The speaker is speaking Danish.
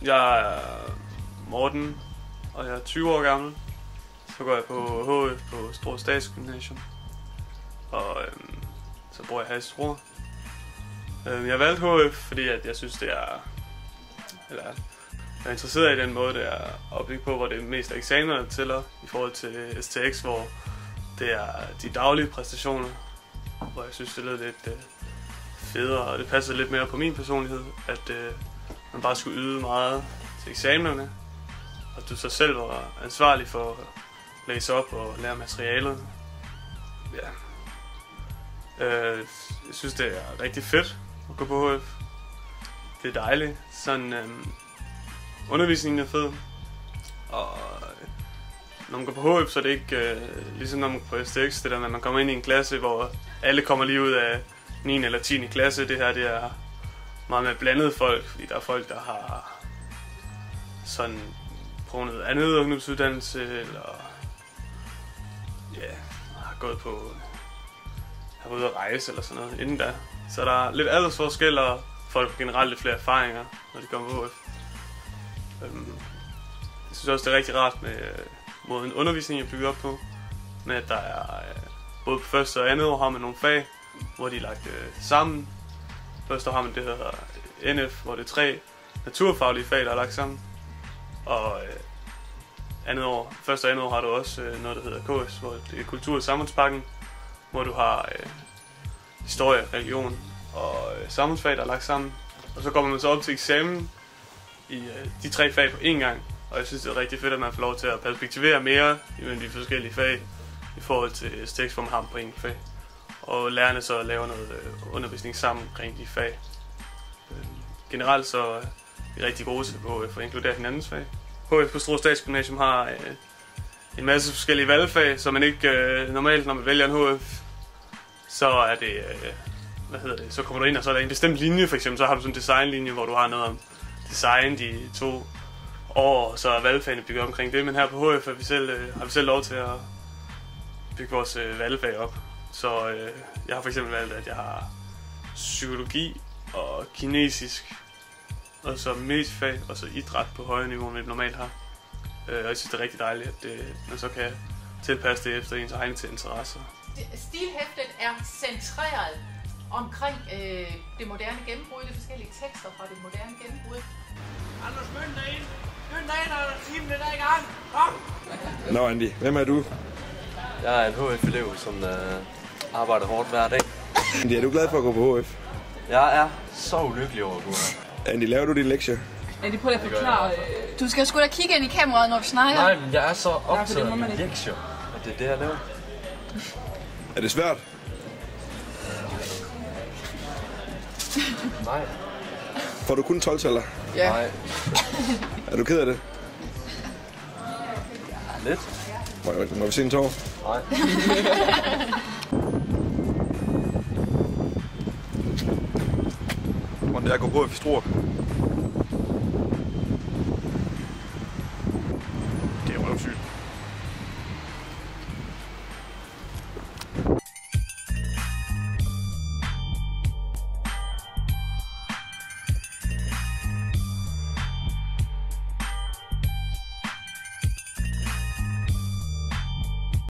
Jeg er Morten, og jeg er 20 år gammel. Så går jeg på HF på Struer Statsgymnasium. Og så bor jeg her i Struer. Jeg valgte HF, fordi at jeg synes, det er... Eller jeg er interesseret i den måde, det er opbygget på, hvor det mest er eksamener, der tæller, i forhold til STX, hvor det er de daglige præstationer, hvor jeg synes, det lyder lidt federe, og det passer lidt mere på min personlighed, at man bare skulle yde meget til eksamenerne, og du så selv var ansvarlig for at læse op og lære materialet. Ja. Jeg synes, det er rigtig fedt at gå på HF. Det er dejligt. Sådan, undervisningen er fed, og når man går på HF, så er det ikke ligesom når man går på STX, det der med, at man kommer ind i en klasse, hvor alle kommer lige ud af 9. eller 10. klasse. Det her, det er meget mere blandet folk, fordi der er folk, der har sådan prøvet noget andet ungdomsuddannelse, eller ja, har gået ude at rejse eller sådan noget inden da. Så der er lidt aldersforskel, og folk har generelt lidt flere erfaringer, når de kommer på HF. Jeg synes også, det er rigtig rart med måden undervisningen er bygget op på, med at der er både på første og andet år har man nogle fag, hvor de er lagt sammen. Første år har man det, der hedder NF, hvor det er 3 naturfaglige fag, der er lagt sammen. Og første og andet år har du også noget, der hedder KS, hvor det er kultur- og samfundspakken, hvor du har historie, religion og samfundsfag, der er lagt sammen. Og så kommer man så op til eksamen i de 3 fag på én gang. Og jeg synes, det er rigtig fedt, at man får lov til at perspektivere mere imellem de forskellige fag i forhold til STX, hvor man har dem på én fag. Og lærerne så laver noget undervisning sammen omkring de fag. Generelt så er vi rigtig gode til HF at inkludere hinandens fag. HF på Struer Statsgymnasium har en masse forskellige valgfag, så man ikke normalt, når man vælger en HF, så er det, så kommer du ind, og så er der en bestemt linje, for eksempel, så har du sådan en designlinje, hvor du har noget om design de 2 år, og så er valgfagene bygget omkring det, men her på HF har vi selv lov til at bygge vores valgfag op. Så jeg har for eksempel valgt, at jeg har psykologi og kinesisk, og så mediefag, og så idræt på højere niveau, end vi normalt har. Og jeg synes, det er rigtig dejligt, at man så kan tilpasse det efter ens egne interesser. Stilhæftet er centreret omkring det moderne gennembrud, de forskellige tekster fra det moderne gennembrud. Anders, skynd dig ind! Skynd dig ind, og timen er i gang! Kom! Nå Andy, hvem er du? Jeg er en HF-elev, som arbejder hårdt hver dag. Andy, er du glad for at gå på HF? Jeg er så ulykkelig over at gå her. Andy, laver du din lektie? Andy, prøv at forklare. Du skal sgu da kigge ind i kameraet, når vi snakker. Nej, men jeg er så optaget af min lektie, og det er det, jeg laver. Er det svært? Nej. Får du kun 12-taller? Ja. Nej. Er du ked af det? Ja, lidt. Må vi se en tår? Nej. Hvordan det er at gå på HF i Struer?